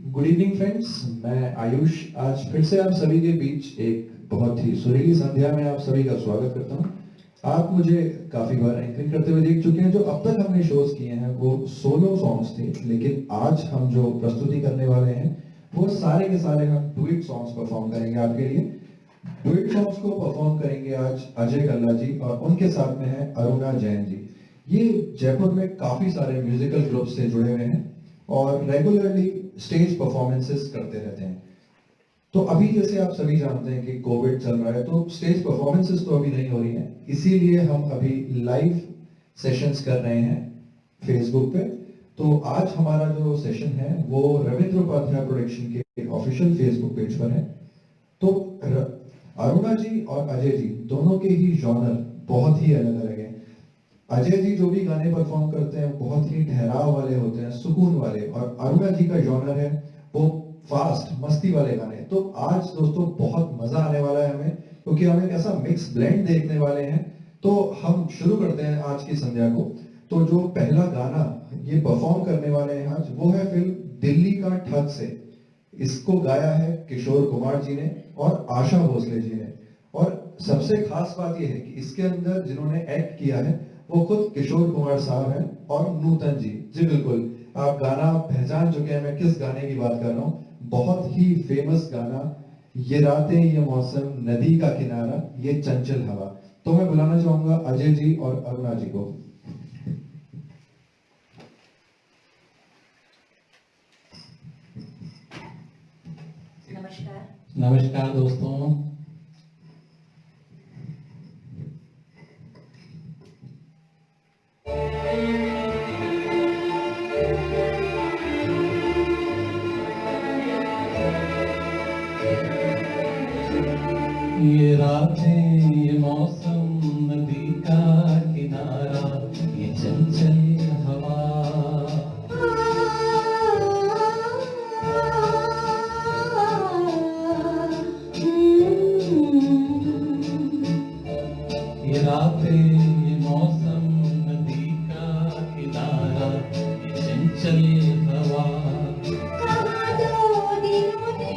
Good evening friends, मैं आयुष आज फिर से आप सभी के बीच एक बहुत ही सुरीली संध्या में आप सभी का स्वागत करता हूं। आप मुझे काफी बार एंकरिंग करते हुए देख चुके हैं। जो अब तक हमने शोज किए हैं वो सोलो सॉन्ग्स थे, लेकिन आज हम जो प्रस्तुति करने वाले हैं वो सारे के सारे हम डुएट सॉन्ग्स परफॉर्म करेंगे आपके लिए। डुएट सॉन्ग्स को परफॉर्म करेंगे आज अजय कल्ला जी और उनके साथ में है अरुणा जैन जी। ये जयपुर में काफी सारे म्यूजिकल ग्रुप से जुड़े हुए हैं और रेगुलरली स्टेज परफॉर्मेंसेस करते रहते हैं। तो अभी जैसे आप सभी जानते हैं कि कोविड चल रहा है, तो स्टेज परफॉर्मेंसेस तो अभी नहीं हो रही हैं, इसीलिए हम अभी लाइव सेशंस कर रहे हैं फेसबुक पे। तो आज हमारा जो सेशन है वो रविंद्र उपाध्याय प्रोडक्शन के ऑफिशियल फेसबुक पेज पर है। तो अरुणा जी और अजय जी दोनों के ही जॉनर बहुत ही अलग अलग हैं। अजय जी जो भी गाने परफॉर्म करते हैं बहुत ही ठहराव वाले होते हैं, सुकून वाले, और अरुणा जी का जॉनर है वो फास्ट मस्ती वाले गाने। तो आज दोस्तों बहुत मजा आने वाला है हमें, क्योंकि हम एक ऐसा मिक्स ब्लेंड देखने वाले हैं। तो हम शुरू करते हैं आज की संध्या को। तो जो पहला गाना ये परफॉर्म करने वाले हैं आज वो है फिल्म दिल्ली का ठग से। इसको गाया है किशोर कुमार जी ने और आशा भोसले जी ने। और सबसे खास बात यह है कि इसके अंदर जिन्होंने एक्ट किया है वो खुद किशोर कुमार साहब हैं और नूतन जी। जी बिल्कुल, आप गाना पहचान चुके हैं मैं किस गाने की बात कर रहा हूँ। बहुत ही फेमस गाना, ये रातें ये मौसम नदी का किनारा ये चंचल हवा। तो मैं बुलाना चाहूंगा अजय जी और अरुणा जी को। नमस्कार। नमस्कार दोस्तों। ये रातें ये मौसम नदी का किनारा ये चंचल हवा, ये रातें ये मौसम नदी का किनारा ये चंचल हवा, कहाँ दो दिनों ने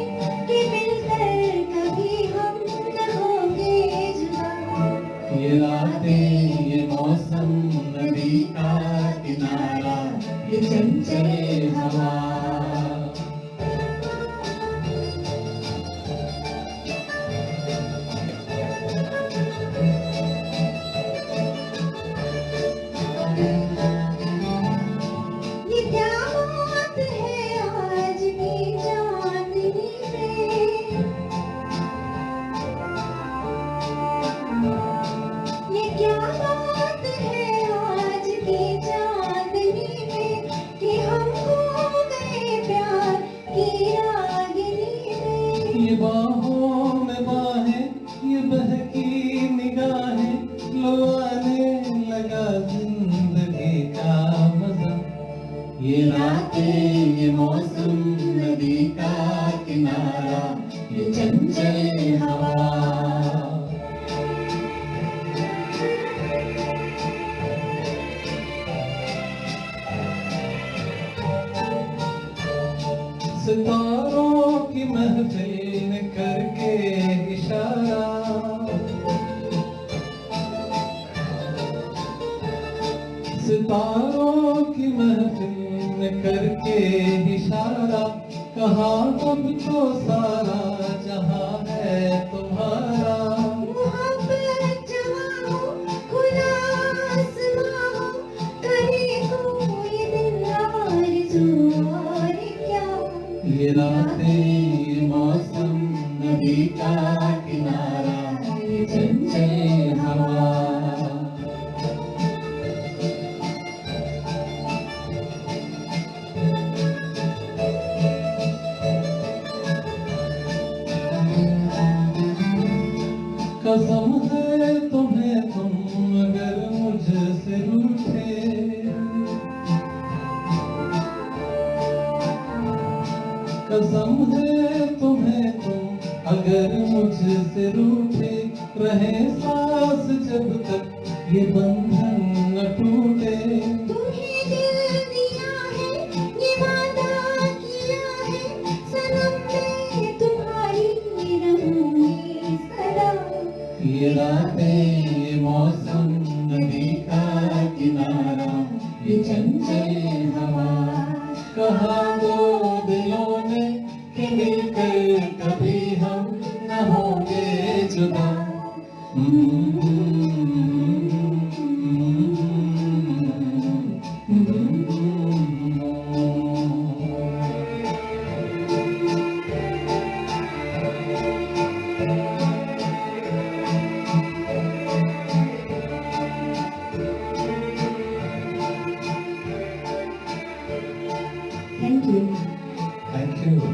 कि मिलकर कभी हम न होंगे जुदा। ये रातें ये मौसम नदी का किनारा ये चंचल हवा। ये क्या बात है आज की चांदनी में, ये क्या बात है आज की चांदनी में कि हम खो गए प्यार की रागिनी में। ये बाहों में बाहें ये बहकी निगाहें लो आने लगा जिंदगी का मजा। ये रातें ये मौसम नदी का किनारा ये चंचल हवा, सितारों की महफिल ने करके इशारा, सितारों की महफिल ने करके इशारा, कहा अब तो सारा जहां है तुम्हारा। मोहब्बत जवां हो, खुला आसमां हो, करे कोई दिल आरज़ू और क्या। ये रातें ये मौसम नदी का किनारा ये चंचल हवा, कसम है तुम्हें तुम अगर मुझसे रूठे, कसम है तुम्हें तुम अगर मुझसे रूठे, रहे सांस जब तक ये बंधन न टूटे। तुम्हें दिल दिया है, ये वादा किया है, कहा दो दिलों ने कि मिलकर कभी हम न होंगे जुदा। Thank you. Thank you.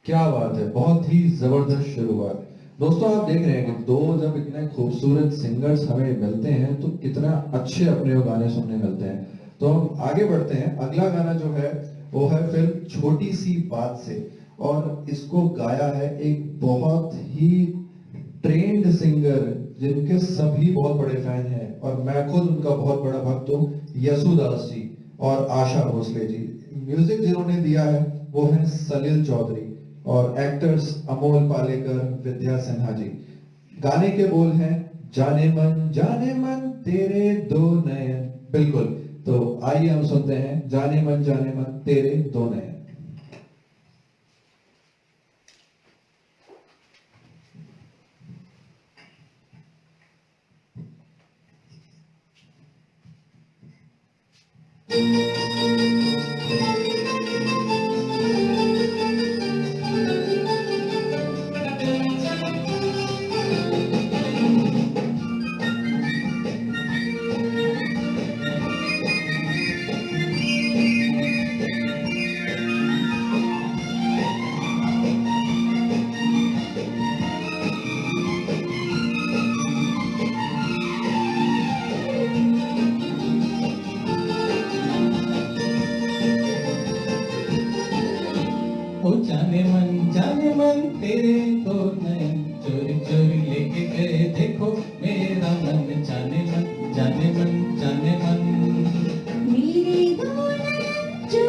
क्या बात है, बहुत ही जबरदस्त शुरुआत। दोस्तों आप देख रहे हैं कि दो जब इतने खूबसूरत सिंगर्स हमें मिलते हैं तो कितना अच्छे अपने वो गाने सुनने मिलते हैं। तो हम आगे बढ़ते हैं। अगला गाना जो है वो है फिल्म छोटी सी बात से, और इसको गाया है एक बहुत ही ट्रेंड सिंगर जिनके सभी बहुत बड़े फैन हैं, और मैं खुद उनका बहुत बड़ा भक्त हूँ, यसुदास जी और आशा भोसले जी। म्यूजिक जिन्होंने दिया है वो है सलील चौधरी, और एक्टर्स अमोल पालेकर, विद्या सिन्हा जी। गाने के बोल हैं जाने मन तेरे दो नयन। बिल्कुल, तो आइए हम सुनते हैं जाने मन तेरे दो नयन। ओ जाने मन तेरे तो नयन चोरी चोरी लेके गए देखो मेरा मन। जाने मन मेरे दो नयन जो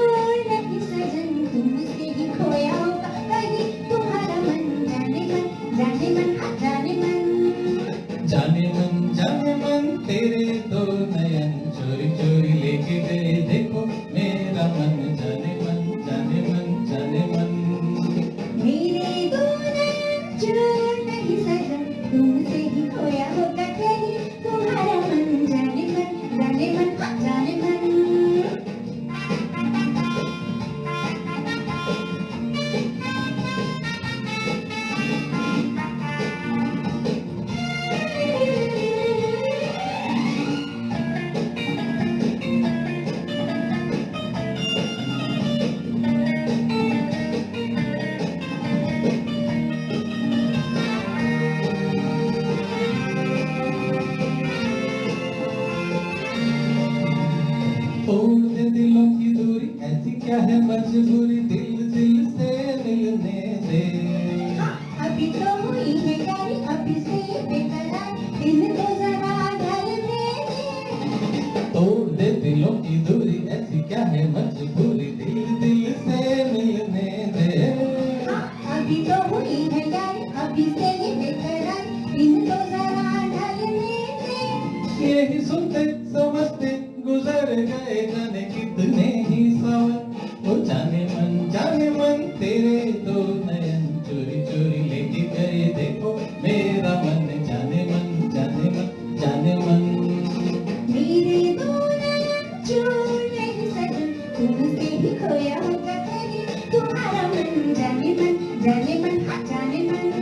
नहीं सजन, तुमसे ही खोया होगा कहीं तुम्हारा मन। जाने मन हाँ जाने मन तेरे दो नयन चोरी चोरी लेके गए देखो मेरा मन। जाने मन मेरे दो नयन जो नहीं सजन, तुमसे ही खोया होगा कहीं तुम्हारा मन। जाने मन हाँ जाने मन। तोड़ दे दिलों की दूरी ऐसी क्या है मजबूरी, दिल से मिलने दे। अभी तो हुई है प्यारी, अभी से बेकरार, इनको जरा ढलने दे। तोड़ दे दिलों की दूरी ऐसी क्या है मजबूरी, दिल से मिलने दे। अभी तो हुई है प्यारी, अभी से बेकरार, इनको जरा ढलने दे। यही सुनते समझते गुजर गए जाने कितने ही सावन। ओ जाने मन तेरे दो नयन चोरी चोरी लेके गए देखो मेरा मन। जाने मन मेरे दो नयन जो नहीं सजन, तुमसे ही खोया होगा कहीं तुम्हारा मन। जाने मन हाँ जाने मन।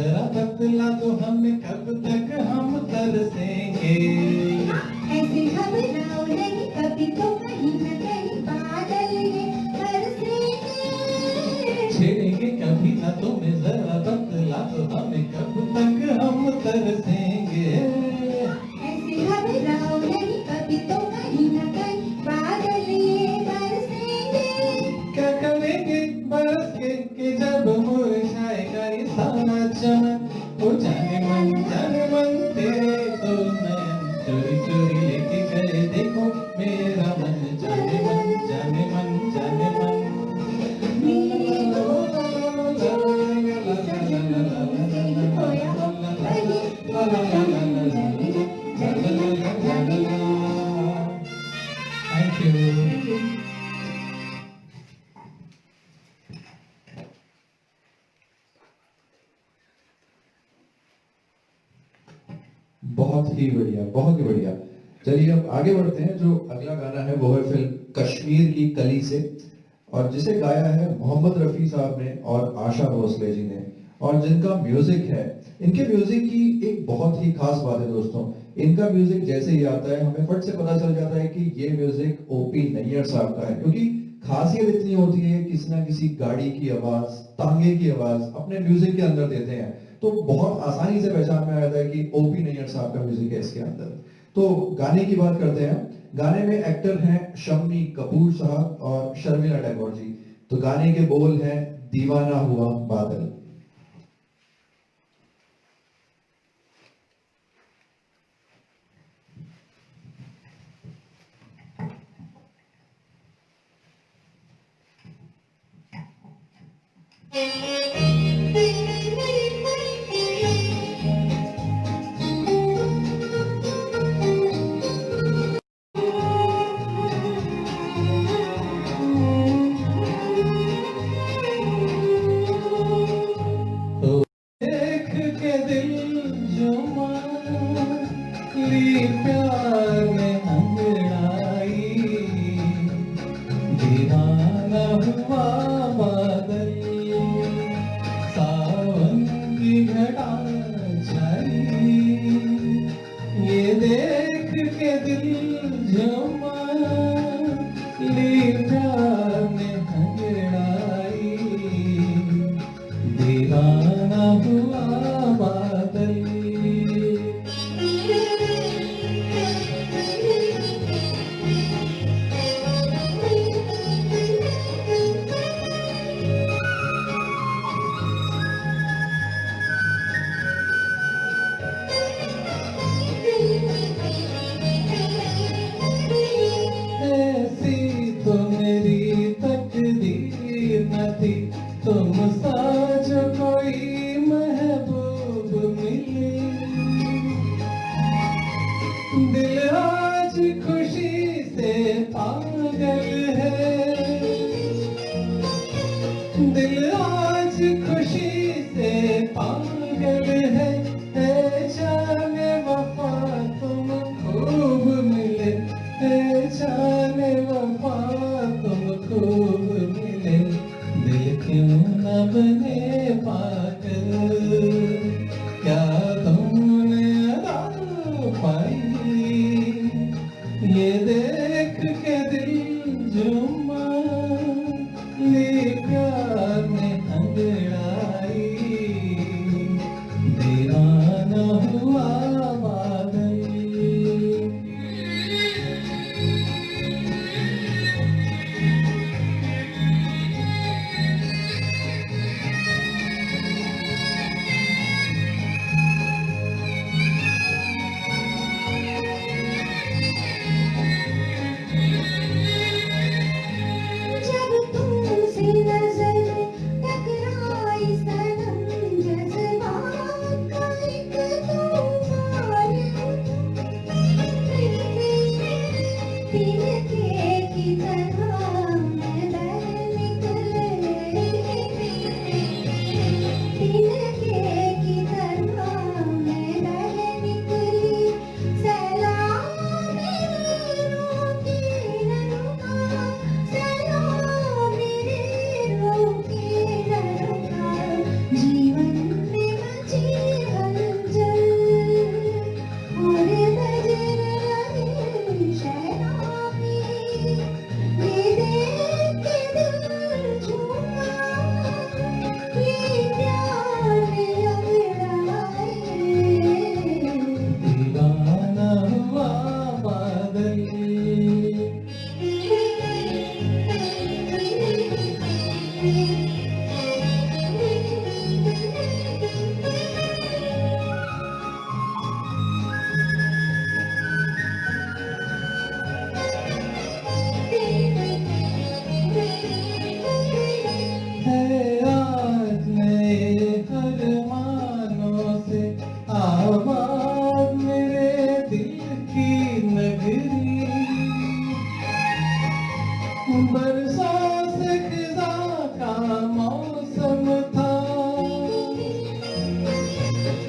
जरा बतला तो हमें कब तक हम तरसेंगे। ऐसे घबराओ नहीं, कभी तो कहीं न कहीं बादल ये बरसेंगे। छेड़ेंगे कभी ना तुम्हें, जरा बतला तो हमें कब तक हम तरसेंगे। ऐसे घबराओ नहीं, कभी तो कहीं न कहीं बादल ये बरसेंगे। क्या करेंगे बरस के कि जब मुरझाएगा ये सारा चमन। ओ जाने मन तेरे तो नयन चोरी चोरी लेके गए देखो मेरा मन। जाने मन जाने मन जाने मन। मेरे दो नयन सजन तुमसे ही खोया हो कहीं। जाने मन। Thank you. बहुत ही बढ़िया, बहुत ही बढ़िया। चलिए अब आगे बढ़ते हैं। जो अगला गाना है वो है फिल्म कश्मीर की कली से, और जिसे गाया है मोहम्मद रफी साहब ने और आशा भोसले जी ने, और जिनका म्यूजिक है, इनके म्यूजिक की एक बहुत ही खास बात है दोस्तों। इनका म्यूजिक जैसे ही आता है हमें फट से पता चल जाता है कि ये म्यूजिक ओपी नैयर साहब का है, क्योंकि खासियत इतनी होती है किसी ना किसी गाड़ी की आवाज, तांगे की आवाज अपने म्यूजिक के अंदर देते हैं, तो बहुत आसानी से पहचान में आ जाता है कि ओपी नैयर साहब का म्यूजिक है इसके अंदर। तो गाने की बात करते हैं। गाने में एक्टर हैं शम्मी कपूर साहब और शर्मिला टैगोर जी। तो गाने के बोल हैं दीवाना हुआ बादल। तो देख के दिल जो ली प्यार में अंगड़ाई। दीवाना हुआ बादल, सावन की घटा छाई। ये देख के दिल जो ली प्यार में अंगड़ाई। दीवाना हुआ बादल। ऐसी तो मेरी तकदीर न थी, तुम सा जो कोई महबूब मिले। दिल आज खुशी से पागल है। दिल आज खुशी से पागल है। जाने वफा तुम खूब मिले। जाने वफा तुम खूब मिले। दिल क्यों न बने पागल, क्या तुमने अदा पाई। ये देख के दिल जुम्मा ले प्यार में अंगड़ाई। दीवाना हुआ बादल। जब तुमसे नजर टकराई सनम, जज्बात का एक तूफान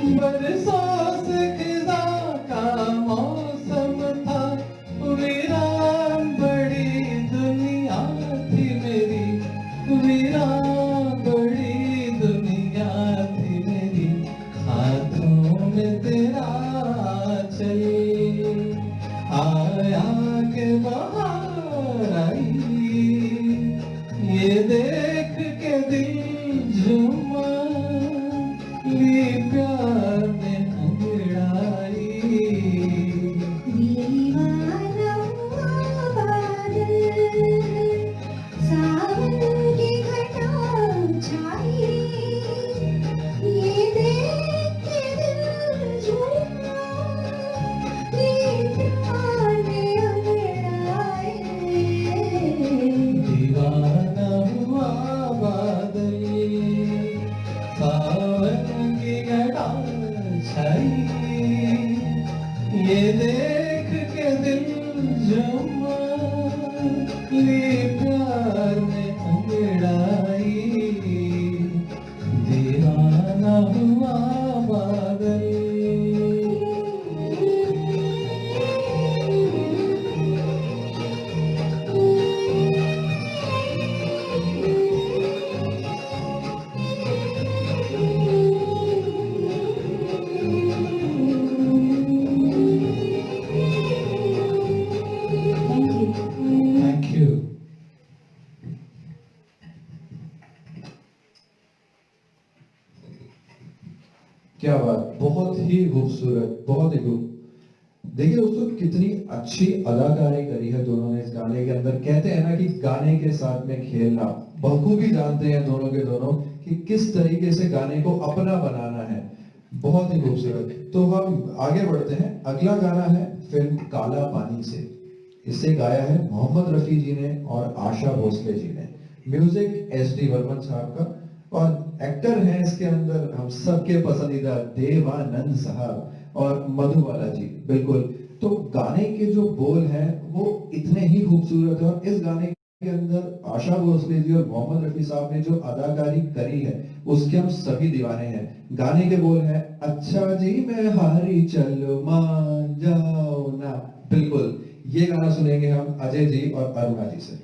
बरसों से खिज़ां का मौसम था, वीरान बड़ी दुनिया थी मेरी, वीरान बड़ी दुनिया थी मेरी, हाथों में तेरा चल आया के बाहर आई, ये देख के दिल झूमा, ये प्यार में अंगड़ाई। दीवाना हुआ बादल, सावन की घटा छाई, ये देख के दिल झूमा, ये प्यार में अंगड़ाए। दीवाना हुआ बादल, सावन की घटा छाई, ये देख के दिल झूमा, ये प्यार में अंगड़ाई। दीवाना हुआ बादल। Thank you. क्या बात, बहुत ही खूबसूरत, बहुत ही खूब। देखिए दोस्तों, कितनी अच्छी अदाकारी करी है दोनों ने इस गाने के अंदर। कहते हैं ना कि गाने के साथ में खेलना, बखूबी जानते हैं दोनों के दोनों कि किस तरीके से गाने को अपना बनाना है। बहुत ही खूबसूरत। तो हम आगे बढ़ते हैं। अगला गाना है फिल्म काला पानी से। इसे गाया है मोहम्मद रफी जी ने और आशा भोसले जी ने। Music SD. बर्मन साहब का, और एक्टर हैं इसके अंदर हम सबके पसंदीदा देवानंद साहब और मधुबाला जी। बिल्कुल। तो गाने के जो बोल हैं वो इतने ही खूबसूरत है, और इस गाने के अंदर आशा भोसले जी और मोहम्मद रफी साहब ने जो अदाकारी करी है उसके हम सभी दीवाने हैं। गाने के बोल हैं, अच्छा जी मैं हारी चलो मान जाओ ना। बिल्कुल, ये गाना सुनेंगे हम अजय जी और अरुणा जी से।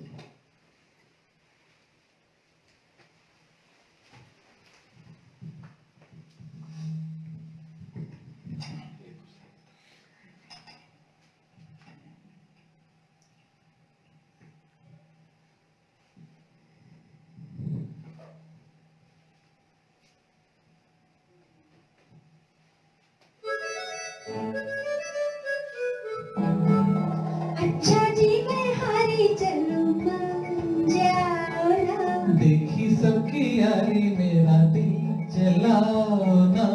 अच्छा जी मैं हारी चलूं मान जाओ ना। देखी सबकी यारी मेरा दिल जलाओ ना।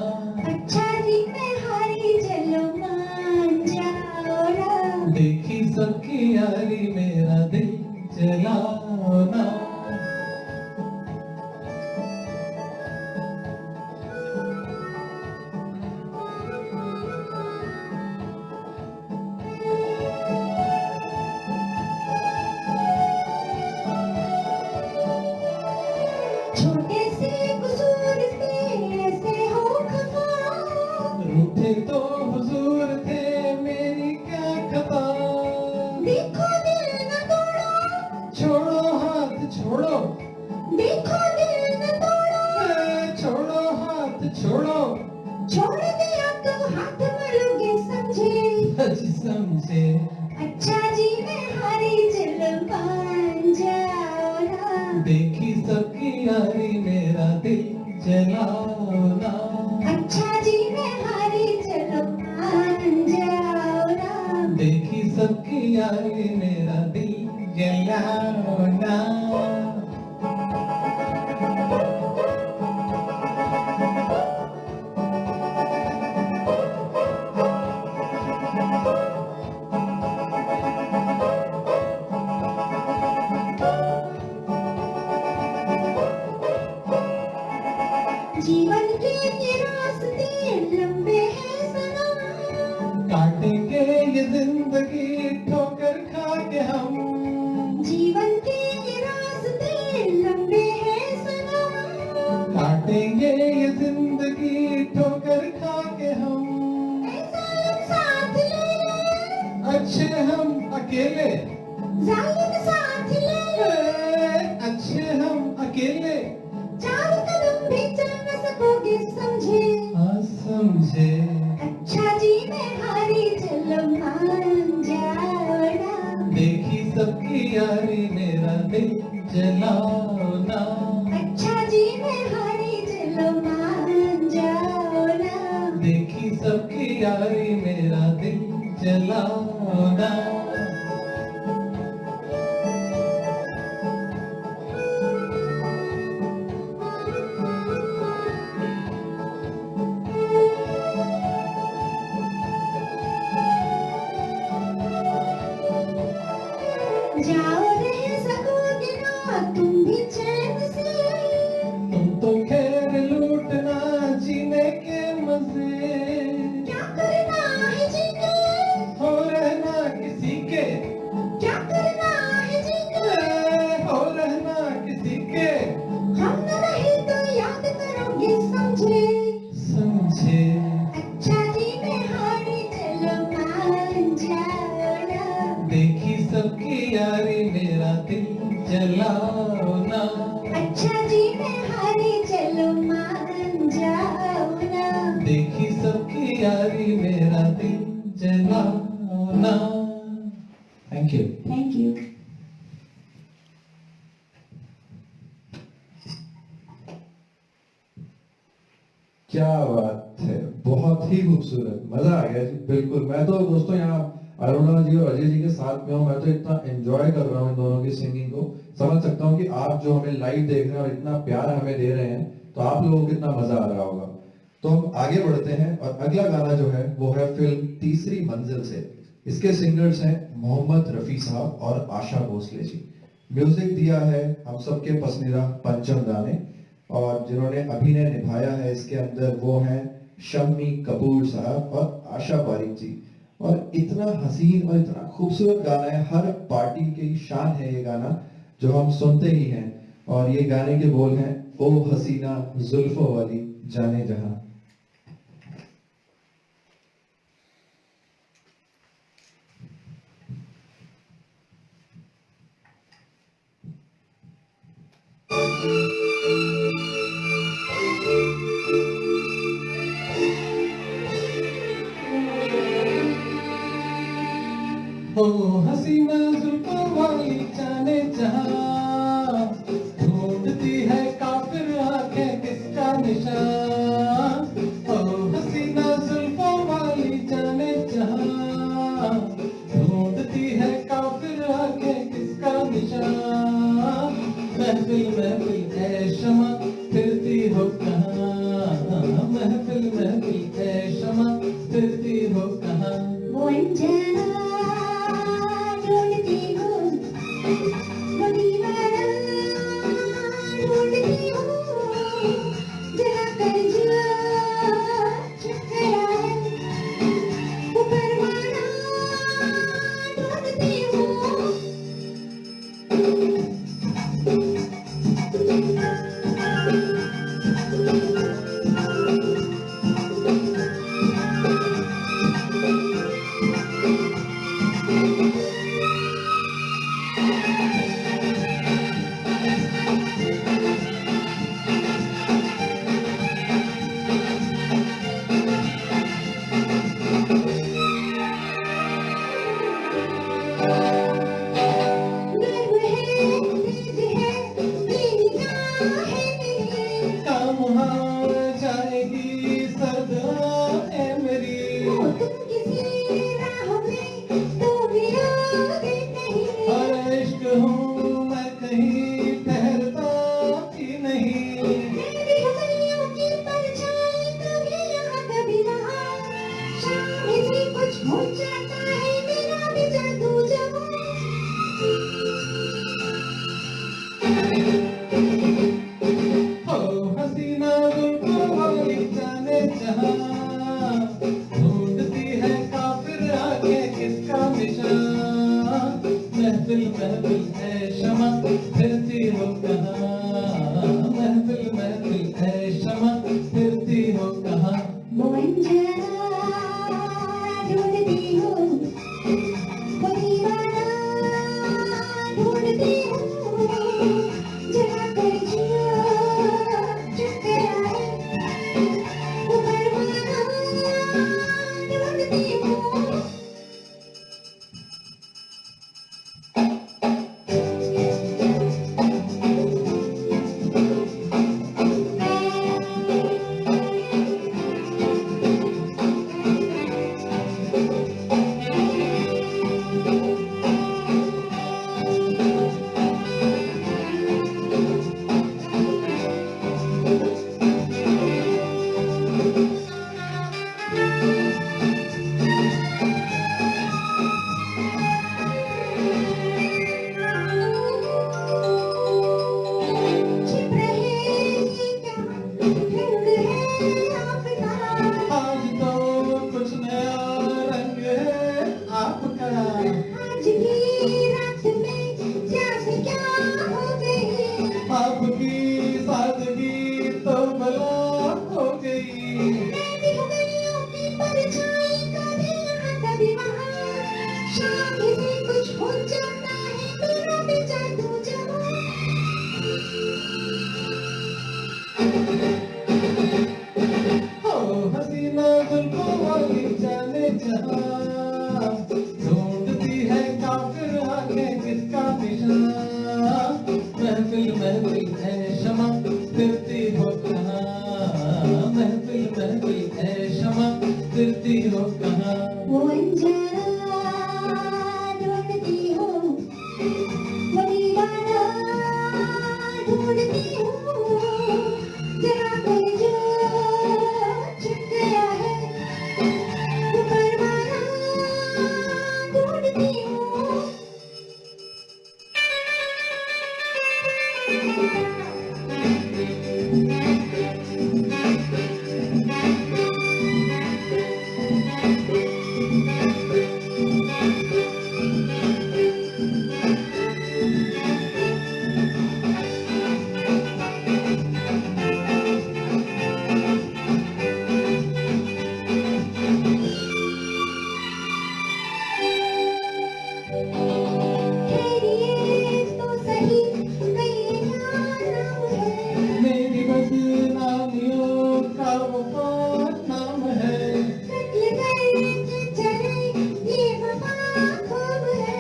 अच्छा जी मैं हारी चलूं मान जाओ ना। देखी सबकी यारी मेरा दिल जलाओ ना। छोटे से कसूर से ऐसे हो खफा, रूठे तो हुजूर थे मेरी क्या खता। देखो दिल न तोड़ो, छोड़ो हाथ छोड़ो, देखो दिल न तोड़ो, छोड़ो हाथ छोड़ो। छोड़ दिया तो हाथ मरोगे समझे। अच्छी समझे। अच्छा जी मैं हारी चलूं मान जाओ ना। देखी सबकी यारी मेरा दिल जलाओ ना। अच्छा जी मैं हारी चलूं मान जाओ ना। देखी सबकी यारी मेरा दिल जलाओ ना। जीवन के ये रास्ते लंबे हैं सनम, काटेंगे ये जिंदगी ठोकर खा के हम। जीवन के ये ठोकर खा के हम, ए जालिम साथ ले ले, अच्छे हम अकेले, जालिम साथ ले ले, अच्छे हम अकेले, चार कदम भी चल न सकोगे समझे, हाँ समझे। अच्छा जी मैं हारी चलो मान जाओ ना, देखी सबकी यारी मेरा दिल जलाओ ना, अच्छा जी मैं हारी चलो मान जाओ ना, देखी सबकी यारी मेरा दिल जलाओ ना। जाओ रह सकोगे ना तुम भी चैन से, तुम तो खैर लूटना जीने के मजे, क्या करना है जीने, हो रहना किसी के, क्या करना है जीने, हो रहना किसी के, हम न रहे तो याद करोगे समझे, समझे। अच्छा जी मैं हारी चलो मान जाओ ना, देखी सबकी यारी मेरा दिल जलाओ ना, अच्छा जी मैं हारी चलो मान जाओ ना, देखी सबकी यारी मेरा दिल जलाओ ना। Thank you. Thank you. क्या बात है, बहुत ही खूबसूरत, मजा आ गया जी। बिल्कुल, मैं तो दोस्तों यहाँ अरुणा जी और अजय जी के साथ में हूँ, मैं तो इतना एंजॉय कर रहा हूँ इन दोनों की सिंगिंग को। समझ सकता हूँ कि आप जो हमें लाइव देख रहे हैं और इतना प्यार हमें दे रहे हैं, तो आप लोगों को कितना मजा आ रहा होगा। तो हम आगे बढ़ते हैं और अगला गाना जो है वो है फिल्म तीसरी मंजिल से। इसके सिंगर्स हैं मोहम्मद रफी साहब और आशा भोसले जी। म्यूजिक दिया है हम सबके पसंदीदा पंचम दा ने, और जिन्होंने अभिनय निभाया है इसके अंदर वो हैं शम्मी कपूर साहब और आशा बारिक जी। और इतना हसीन और इतना खूबसूरत गाना है, हर पार्टी की शान है ये गाना जो हम सुनते ही हैं। और ये गाने के बोल हैं ओ हसीना जुल्फों वाली जाने जहां। ओ हसीना जुल्फों वाली जाने जहां, ढूंढती है काफिर आंखें किसका निशान। ओ हसीना जुल्फों वाली जाने जहां, ढूंढती है काफिर आंखें किसका निशान। महफिल महफिल है शमा फिरती हो कहाँ, महफिल महफिल है शमा फिरती हो कहाँ। वो अनजाना ढूंढती हो, वो दीवाना क्षमा फिरती हो कहाँ। वो अंजना ढूंढती हो, वो दीवाना ढूंढती हो, जहाँ पर जो छिप गया है वो परवाना ढूंढती हो। खैरियत तो सही, कहीं नाम है, मेरी बदनामियों का वफा नाम है। कत्ल करके चले ये वफा खूब है।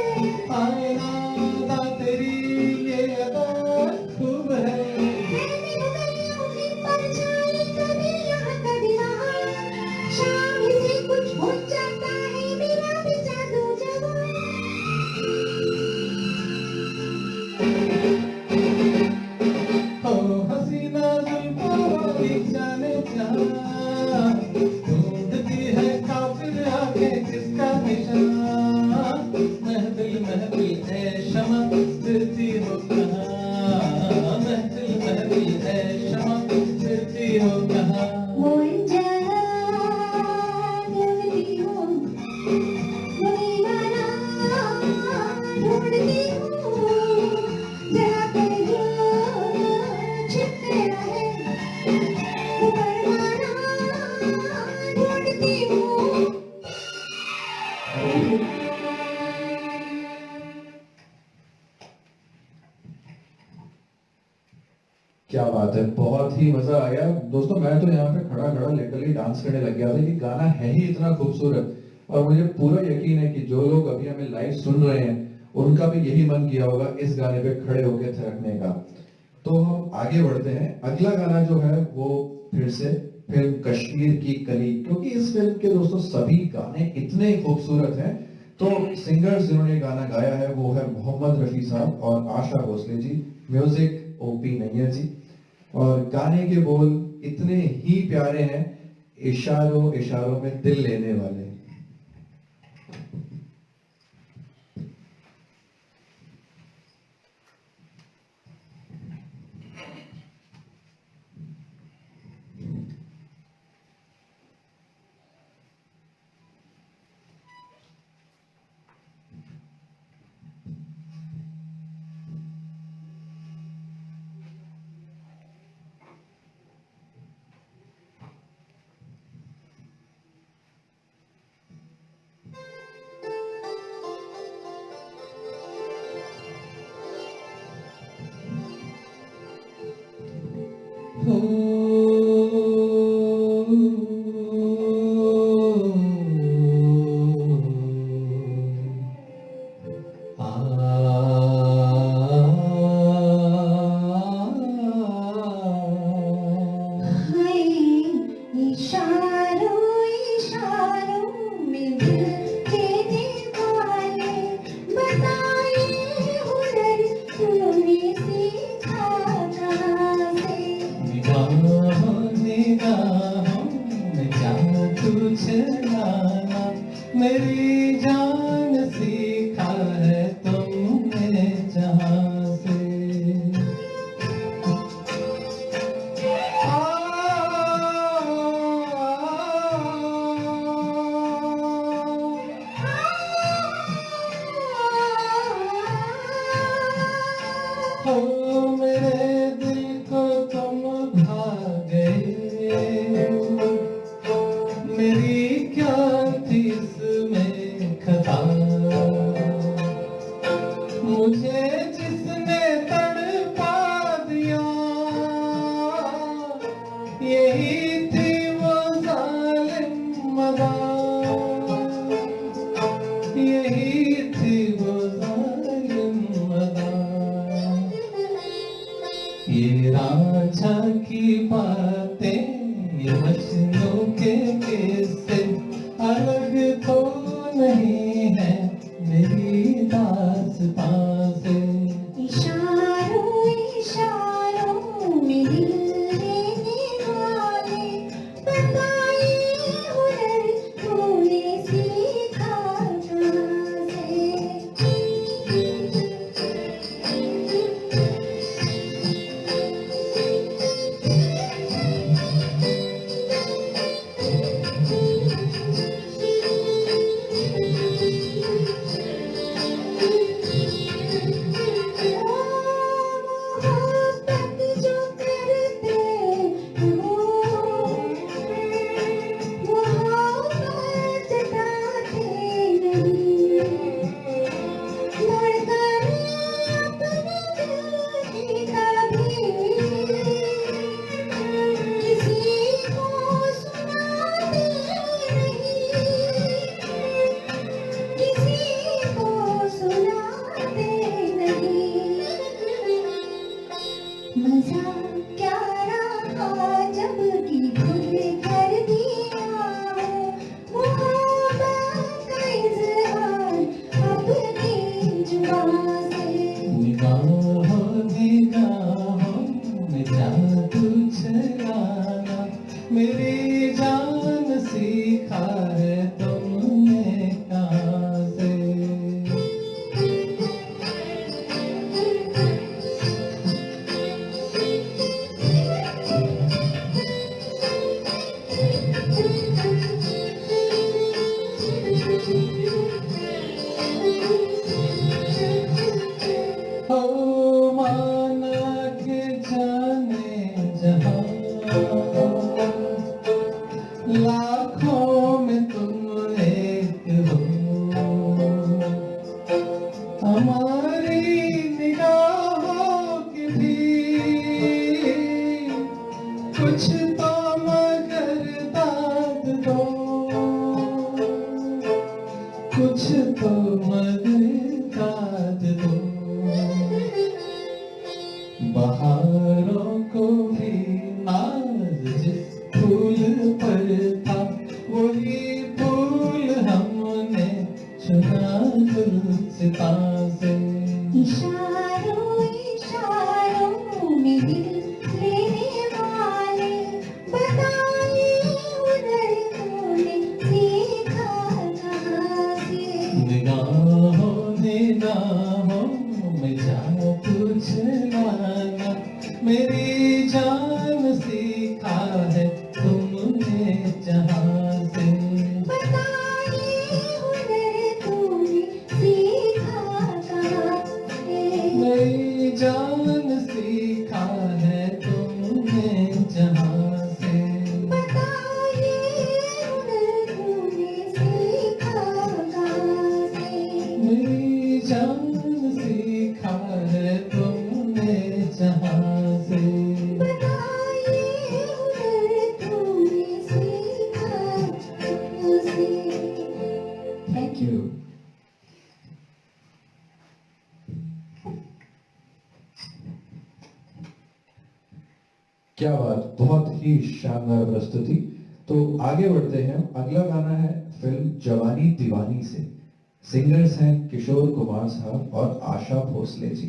आईना तेरी ये अदा खूब है। मैंने उंगलियों की परछाई, कभी यहाँ कभी वहाँ, शाम से कुछ हो जाता है मेरा भी जादू जवां। हो हसीना जुल्फों वाली जाने जहाँ, ढूंढती है काफिर आंखें किसका निशान। महफिल महफिल है क्षमा फिरती हो कहाँ। महफिल महफिल है क्षमा फिरती हो कहाँ। वो अंजना ढूंढती हो, वो दीवाना ढूंढती हो, जहाँ पर जो छिप गया है वो परवाना ढूंढती हो। क्या बात है, बहुत ही मजा आया दोस्तों। मैं तो यहाँ पे खड़ा खड़ा लिटरली डांस करने लग गया था कि गाना है ही इतना खूबसूरत, और मुझे पूरा यकीन है कि जो लोग अभी हमें लाइव सुन रहे हैं उनका भी यही मन किया होगा इस गाने पे खड़े होकर थिरकने का। तो हम आगे बढ़ते हैं। अगला गाना जो है वो फिर से फिल्म कश्मीर की कली, क्योंकि इस फिल्म के दोस्तों सभी गाने इतने खूबसूरत हैं। तो सिंगर्स जिन्होंने गाना गाया है वो है मोहम्मद रफी साहब और आशा भोसले जी, म्यूजिक ओपी नैयर जी, और गाने के बोल इतने ही प्यारे हैं, इशारों इशारों में दिल लेने वाले। हो हाय इशारों इशारों में दिल देने वाले, बताए हुनर तूने सीखा कहाँ से। निगाहों निगाहों में जादू चलाना, मेरी जान सीखा है तुमने जहाँ से। हो मेरे दिल को तुम भा गए, मेरी क्या थी इसमें खता। अलग तो नहीं है मेरी दास्तां से। इशारों इशारों में दिल लेने वाले बताए हुनर तूने सीखा कहाँ से। मोहब्बत जो करते हो मोहब्बत जताते नहीं धड़कन अपने दिल की कभी किसी को सुनाते नहीं किसी को सुनाते नहीं। मजा क्या रहा जब कि खुद कर दिया मोहब्बत का इज़हार अपनी जुबां से। निगाहों निगाहों में जादू चलाना मेरी जान सीखा है तुमने कहाँ से। हो माना के जाने जहां लाखों में तुम एक हो। हमारी निगाहों की भी कुछ तो मगर दाद दो कुछ तो मगर दाद दो। बहारों को भी नाज जिस फूल पर था वही फूल हमने चुना गुलसितां से। इशारों इशारों में दिल लेने वाले बताए हुनर तूने सीखा कहाँ से। निगाहों निगाहों में जादू चलाना मेरी जान सीखा है तुमने जहाँ से। बताए हुनर तूने सीखा कहाँ से। मेरी जान सीखा है तुमने जहाँ से। बताए हुनर तूने सीखा कहाँ से। मेरी जान सीखा है तुमने जहाँ से। बताए हुनर तूने सीखा कहाँ से। Thank you. क्या बात, बहुत ही शानदार प्रस्तुति। तो आगे बढ़ते हैं, अगला गाना है फिल्म जवानी दीवानी से। सिंगर्स हैं किशोर कुमार साहब और आशा भोसले जी।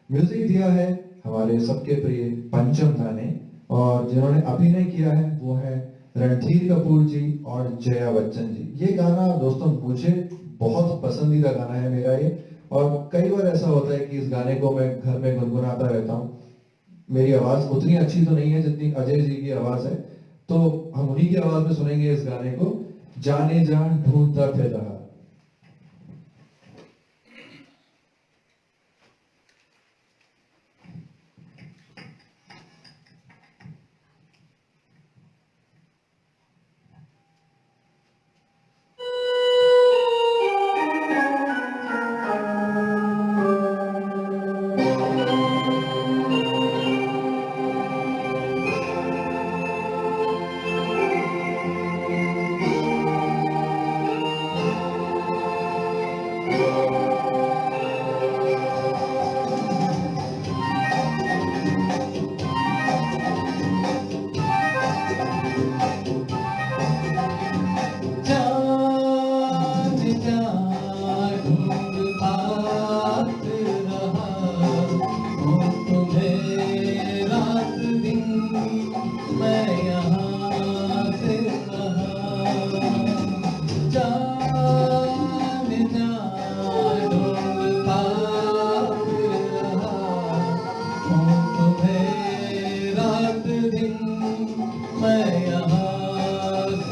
म्यूजिक दिया है हमारे सबके प्रिय पंचम दा ने, और जिन्होंने अभिनय किया है वो है रणधीर कपूर जी और जया बच्चन जी। ये गाना दोस्तों मुझे बहुत पसंदीदा गाना है मेरा ये, और कई बार ऐसा होता है कि इस गाने को मैं घर में गुनगुनाता रहता हूँ। मेरी आवाज उतनी अच्छी तो नहीं है जितनी अजय जी की आवाज है, तो हम उन्हीं की आवाज में सुनेंगे इस गाने को, जाने जान ढूंढता फिर रहा।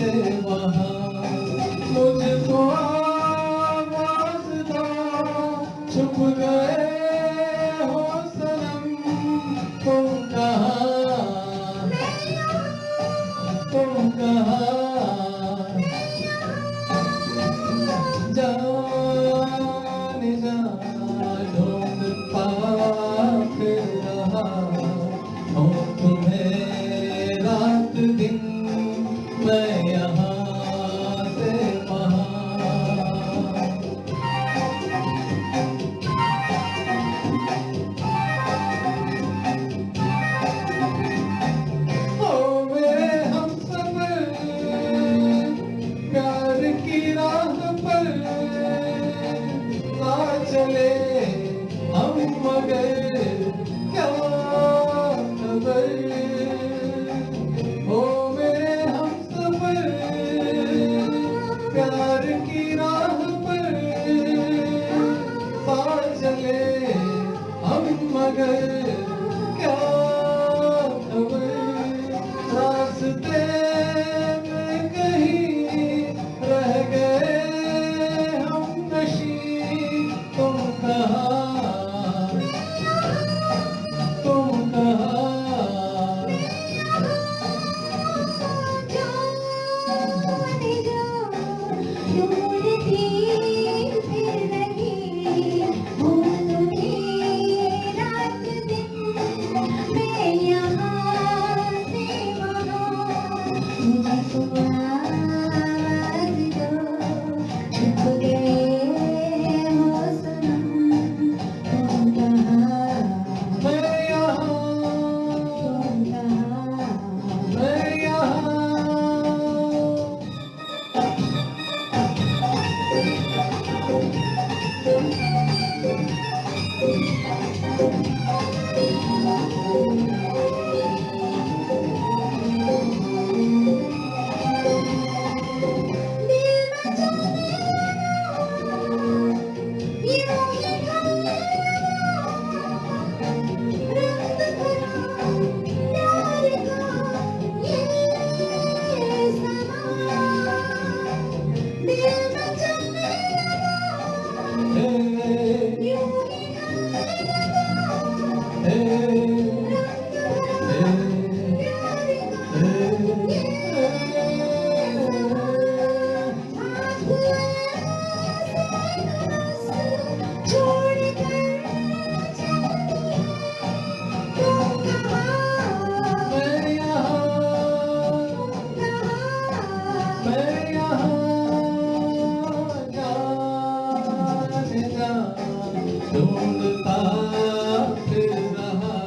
से वहाँ मुझको आवाज दो, छुप गए हो सनम, तुम कहाँ, तुम कहाँ, जाने जा ढूंढता फिर रहा हूँ तुम्हें रात दिन, मैं यहाँ से वहाँ। ओ मेरे हमसफर, प्यार की राह पर ना चले हम मगर क्या खबर। ओ मेरे हमसफर, प्यार की राह पर ना चले हम मगर क्या खबर। रास्ते में कहीं रह गए हम नशी, तुम कहाँ, तुम कहाँ, जाने जा ढूंढती फिर रही हूँ तुम्हें रात दिन, मैं यहाँ से वहाँ, मुझको आवाज दो, छुप गए हो सनम, तुम कहाँ, मैं यहाँ, तुम कहाँ। मैं यहाँ। दिल मचाने लगा, यूं ही ढलने लगा, रंग भरा प्यार का ये समा। दिल मचाने लगा, यूं ही ढलने लगा, रंग भरा प्यार ढूंढता फिर रहा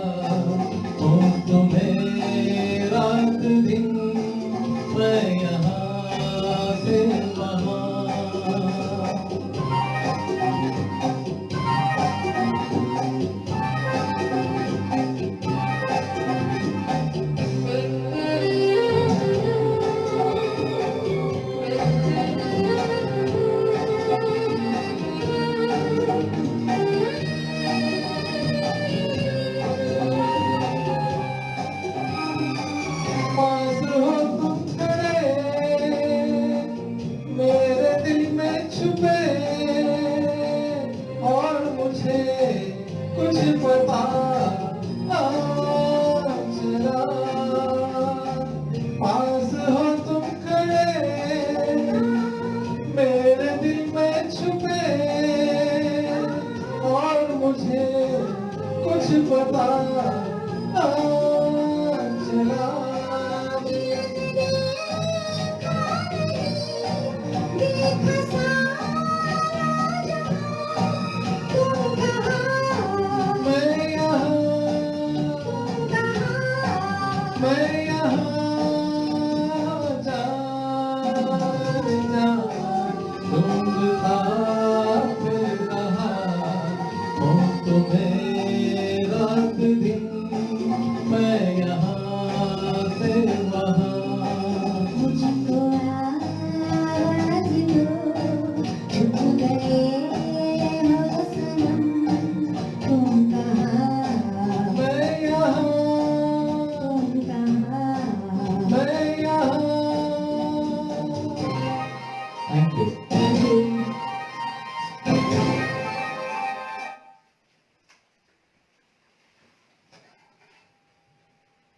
हूँ तुम्हें रात दिन, मैं यहाँ से वहाँ। पास हो तुम खड़े, मेरे दिल में छुपे, और मुझे कुछ पता ना चला। पास हो तुम खड़े, मेरे दिल में छुपे, और मुझे कुछ पता ना चला। मैं यहाँ, मैं यहाँ जाने जा ढूंढता फिर रहा हूँ तुम्हें रात दिन, मैं यहाँ से वहाँ। मुझको आवाज दो, छुप गए हो सनम, तुम कहाँ, मैं यहाँ, तुम कहाँ। मैं यहाँ थैंक यू।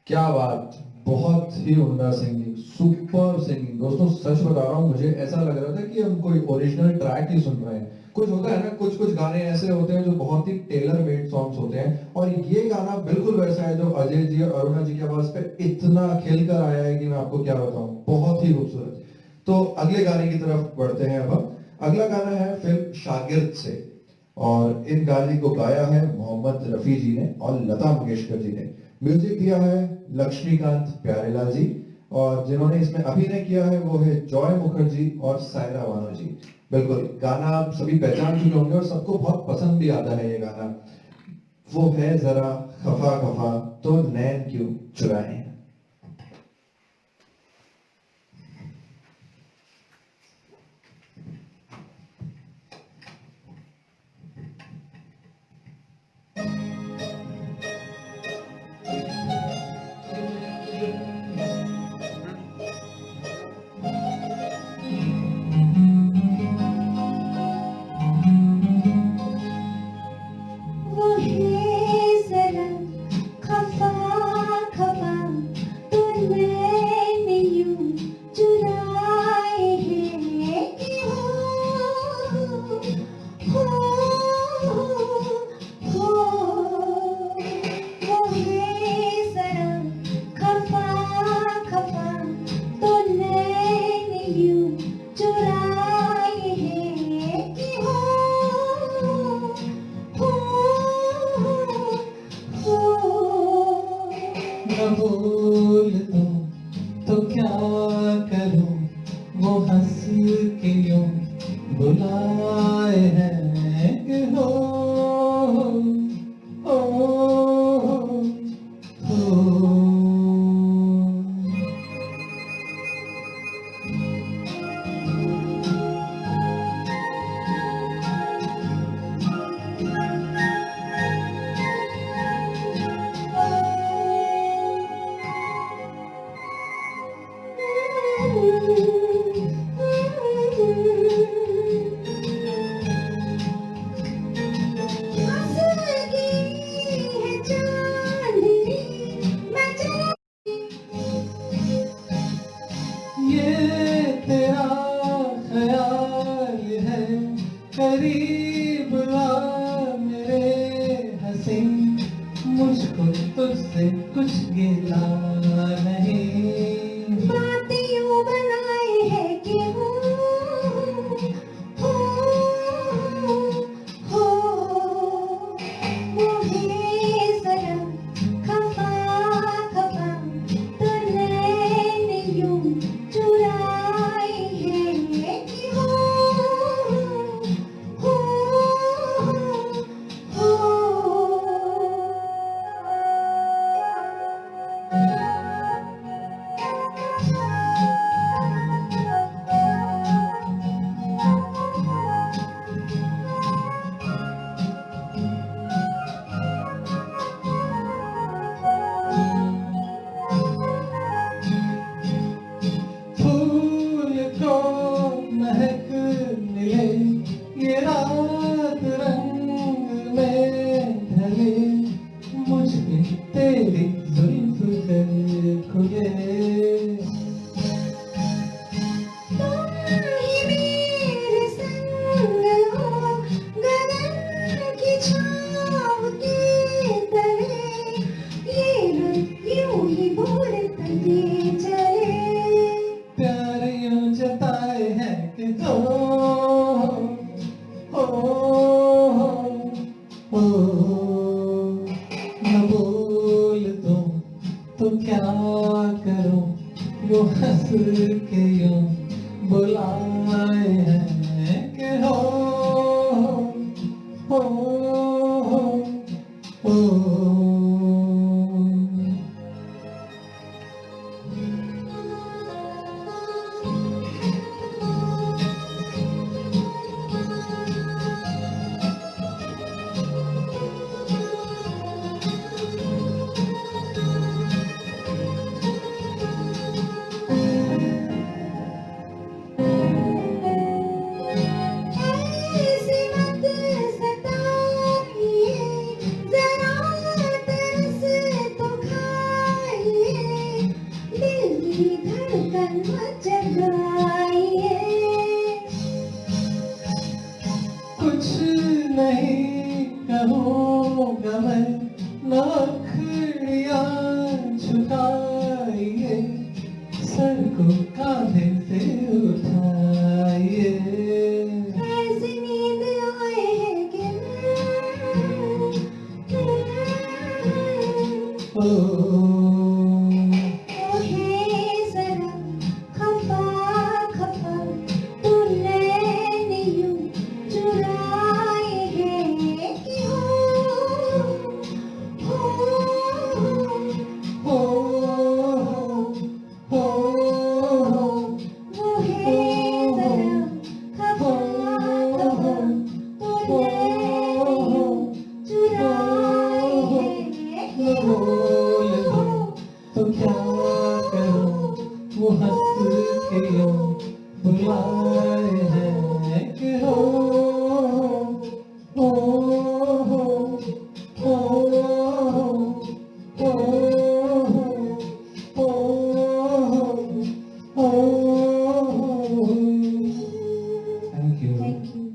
क्या बात, बहुत ही उम्दा सिंगिंग, सुपर सिंगिंग। दोस्तों सच बता रहा हूँ, मुझे ऐसा लग रहा था कि हम कोई ओरिजिनल ट्रैक ही सुन रहे हैं। कुछ होता है ना, कुछ कुछ गाने ऐसे होते हैं जो बहुत ही टेलर मेड सॉन्ग्स होते हैं, और ये गाना बिल्कुल वैसा है जो अजय जी और अरुणा जी की आवाज पे इतना खिल कर आया है कि मैं आपको क्या बताऊं, बहुत ही खूबसूरत। तो अगले गाने की तरफ बढ़ते हैं अब हम। अगला गाना है फिल्म शागिर्द से, और इन गाने को गाया है मोहम्मद रफी जी ने और लता मंगेशकर जी ने। म्यूजिक दिया है लक्ष्मीकांत प्यारेलाल जी, और जिन्होंने इसमें अभिनय किया है वो है जॉय मुखर्जी और सायरा बानो जी। बिल्कुल गाना आप सभी पहचान चुके होंगे और सबको बहुत पसंद भी आता है ये गाना। वो है जरा खफा खफा तो नैन क्यों चुराए। वो है जरा खफा खफा तो मैंने यूं चुराए हैं कि हो वो है जरा खफा खफा तो मैंने यूं चुराए हैं कि हो न बोल दूं तो क्या करूं, वो हंस के यूं बुलाए हैं कि हो ये तेरा ख्याल है, करीब आ मेरे हसीन, मुझको तुझसे कुछ गिला नहीं। बातें यूं बनाए है कि हो वो है जरा खफा खफा तो नैन यूं चुराए हैं कि हो फूल को महक मिले, ये रात रंग में ढले, मुझ पे तेरी जुल्फ कर खुले। तुम ही मेरे संग हो, गगन की छाँव की तरह, ये रुत यूं ही बोलते चले। प्यार यूं जताए हैं कि हो न बोल दूं तो क्या करूं, वो हंस के यूं बुलाए हैं कि हो बुलाए हैं कि हो हो हो हो हो हो हो। Thank you. Thank you.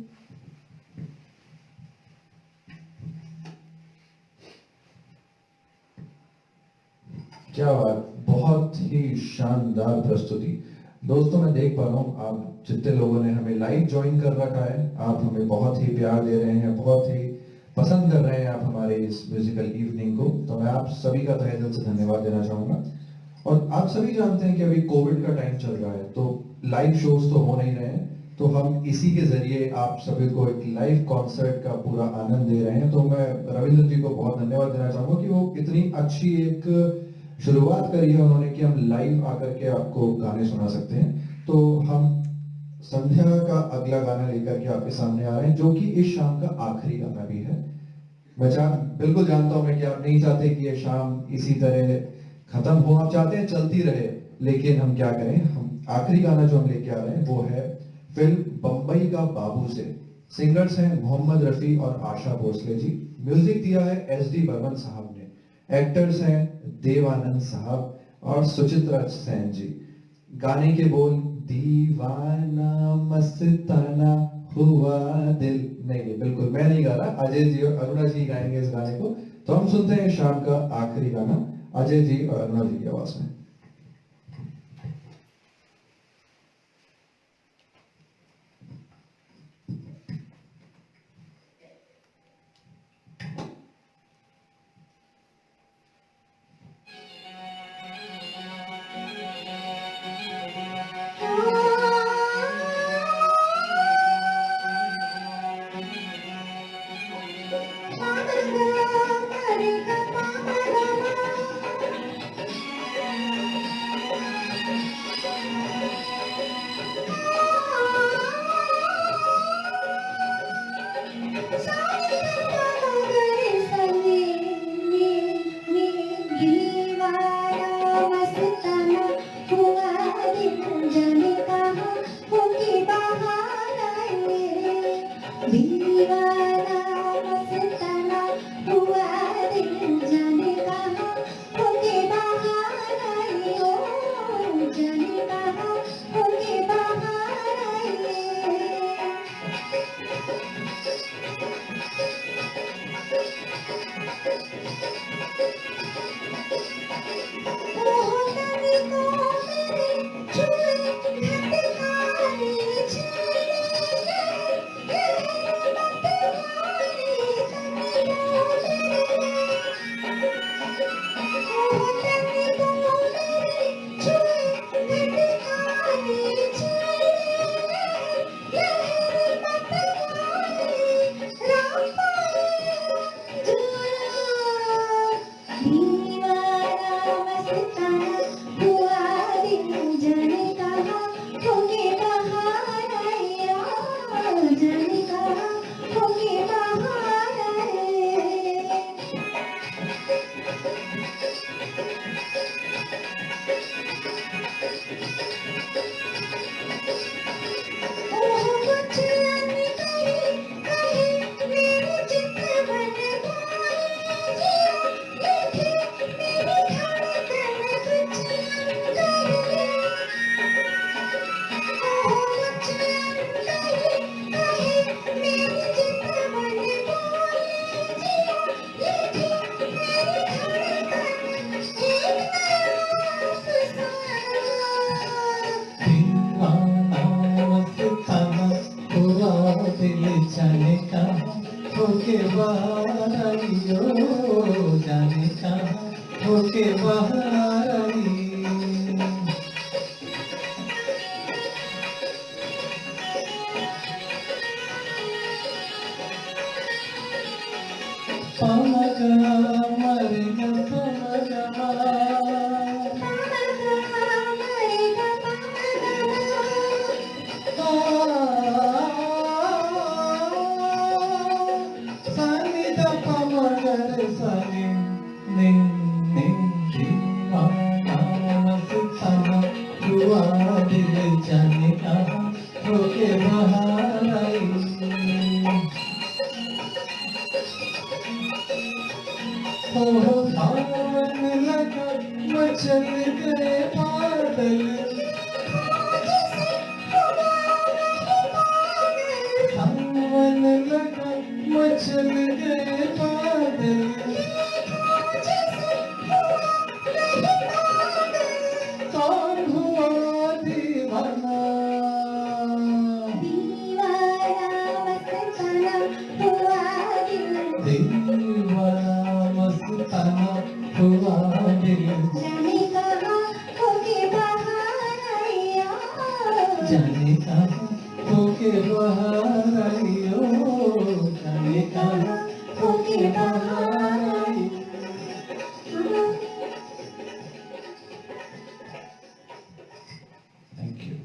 क्या बात, बहुत ही शानदार प्रस्तुति। दोस्तों मैं देख पा रहा हूँ आप जितने लोगों ने हमें लाइव ज्वाइन कर रखा है, आप हमें बहुत ही प्यार दे रहे हैं, बहुत ही पसंद कर रहे हैं आप हमारे इस म्यूजिकल इवनिंग को। तो मैं आप सभी का तहे दिल से धन्यवाद देना चाहूंगा। और आप सभी जानते हैं कि अभी कोविड का टाइम चल रहा है, तो लाइव शोज तो हो नहीं रहे हैं, तो हम इसी के जरिए आप सभी को एक लाइव कॉन्सर्ट का पूरा आनंद दे रहे हैं। तो मैं रविंद्र जी को बहुत धन्यवाद देना चाहूंगा कि वो इतनी अच्छी एक शुरुआत करी है उन्होंने कि हम लाइव आकर के आपको गाने सुना सकते हैं। तो हम संध्या का अगला गाना लेकर के आपके सामने आ रहे हैं, जो कि इस शाम का आखिरी गाना भी है। मैं बिल्कुल जानता हूं मैं कि आप नहीं चाहते कि ये शाम इसी तरह खत्म हो, आप चाहते हैं चलती रहे, लेकिन हम क्या करें, हम आखिरी गाना जो हम लेके आ रहे हैं वो है फिल्म बंबई का बाबू से। सिंगर्स हैं मोहम्मद रफी और आशा भोसले जी। म्यूजिक दिया है SD बर्मन साहब ने। एक्टर्स हैं देवानंद साहब और सुचित्रा सेन जी। गाने के बोल, दीवाना मस्ताना हुआ दिल। नहीं, बिल्कुल मैं नहीं गा रहा, अजय जी और अरुणा जी गाएंगे इस गाने को। तो हम सुनते हैं शाम का आखिरी गाना अजय जी और अरुणा जी की आवाज में। जाने कहाँ होके बाहर आई ओ, जाने कहाँ होके बाहर आई। पमगा मरेगा पमगा सानी निन निन दीवाना मस्ताना हुआ दिल जाने कहाँ जाने कहाँ होके बाहर आई ओ जाने कहाँ होके बाहर आई। Thank you.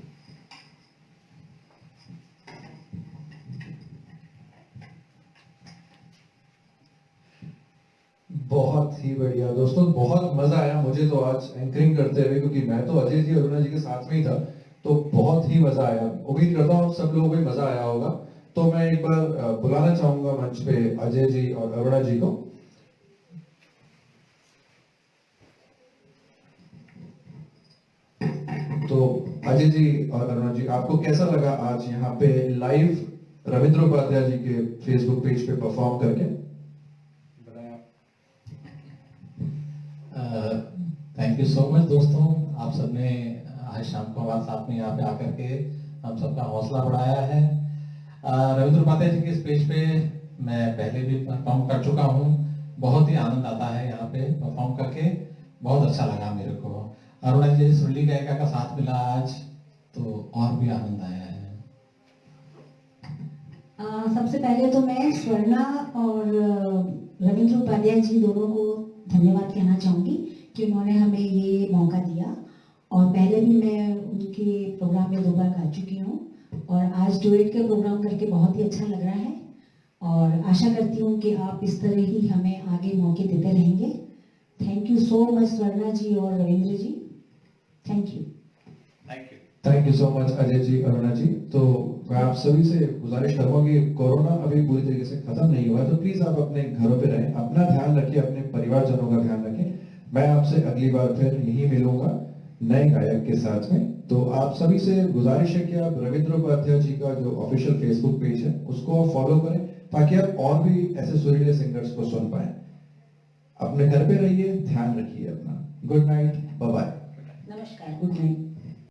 बहुत ही बढ़िया दोस्तों, बहुत मजा आया मुझे तो आज एंकरिंग करते हुए, क्योंकि मैं तो अजय जी और अरुणा जी के साथ में ही था, तो बहुत ही मजा आया। उम्मीद करता हूँ सब लोगों को भी मजा आया होगा। तो मैं एक बार बुलाना चाहूंगा मंच पे अजय जी और अरुणा जी को। तो अजय जी और अरुणा जी, आपको कैसा लगा आज यहाँ पे लाइव रविंद्र उपाध्याय जी के फेसबुक पेज पे परफॉर्म करके? बताएं आप। थैंक यू सो मच दोस्तों, आप सबने आज शाम को हमारे साथ में यहाँ पे आकर के हम सबका हौसला बढ़ाया है। रविंद्र उपाध्याय जी के इस पेज पे मैं पहले भी परफॉर्म कर चुका हूँ। बहुत ही आनंद आता है यहाँ पे परफॉर्म करके, बहुत अच्छा लगा मेरे को। अरुणा जी सुरली गायिका का साथ मिला आज, तो और भी आनंद आया है। सबसे पहले तो मैं स्वर्णा और रविंद्र उपाध्याय जी दोनों को धन्यवाद कहना चाहूँगी कि उन्होंने हमें ये मौका दिया। और पहले भी मैं उनके प्रोग्राम में 2 बार गा चुकी हूँ और आज डुएट के प्रोग्राम करके बहुत ही अच्छा लग रहा है। और आशा करती हूँ कि आप इस तरह ही हमें आगे मौके देते रहेंगे। Thank you so much Swarna ji और Ravindra ji, thank you. Thank you. Thank you so much Ajay ji, Aruna ji. तो मैं आप सभी से गुजारिश करूंगा कि कोरोना अभी पूरी तरीके से खत्म नहीं हुआ है, तो प्लीज आप अपने घरों पे रहें, अपना ध्यान रखिए, अपने परिवारजनों का ध्यान रखें। मैं आपसे अगली बार फिर यही मिलूंगा नए गायक के साथ में। तो आप सभी से गुजारिश है कि आप रविंद्र उपाध्याय जी का जो ऑफिशियल फेसबुक पेज है उसको आप फॉलो करें, ताकि आप और भी ऐसे सुरीले सिंगर्स को सुन पाए। अपने घर पे रहिए, ध्यान रखिए अपना। Good night, bye bye. नमस्कार, गुड नाइट।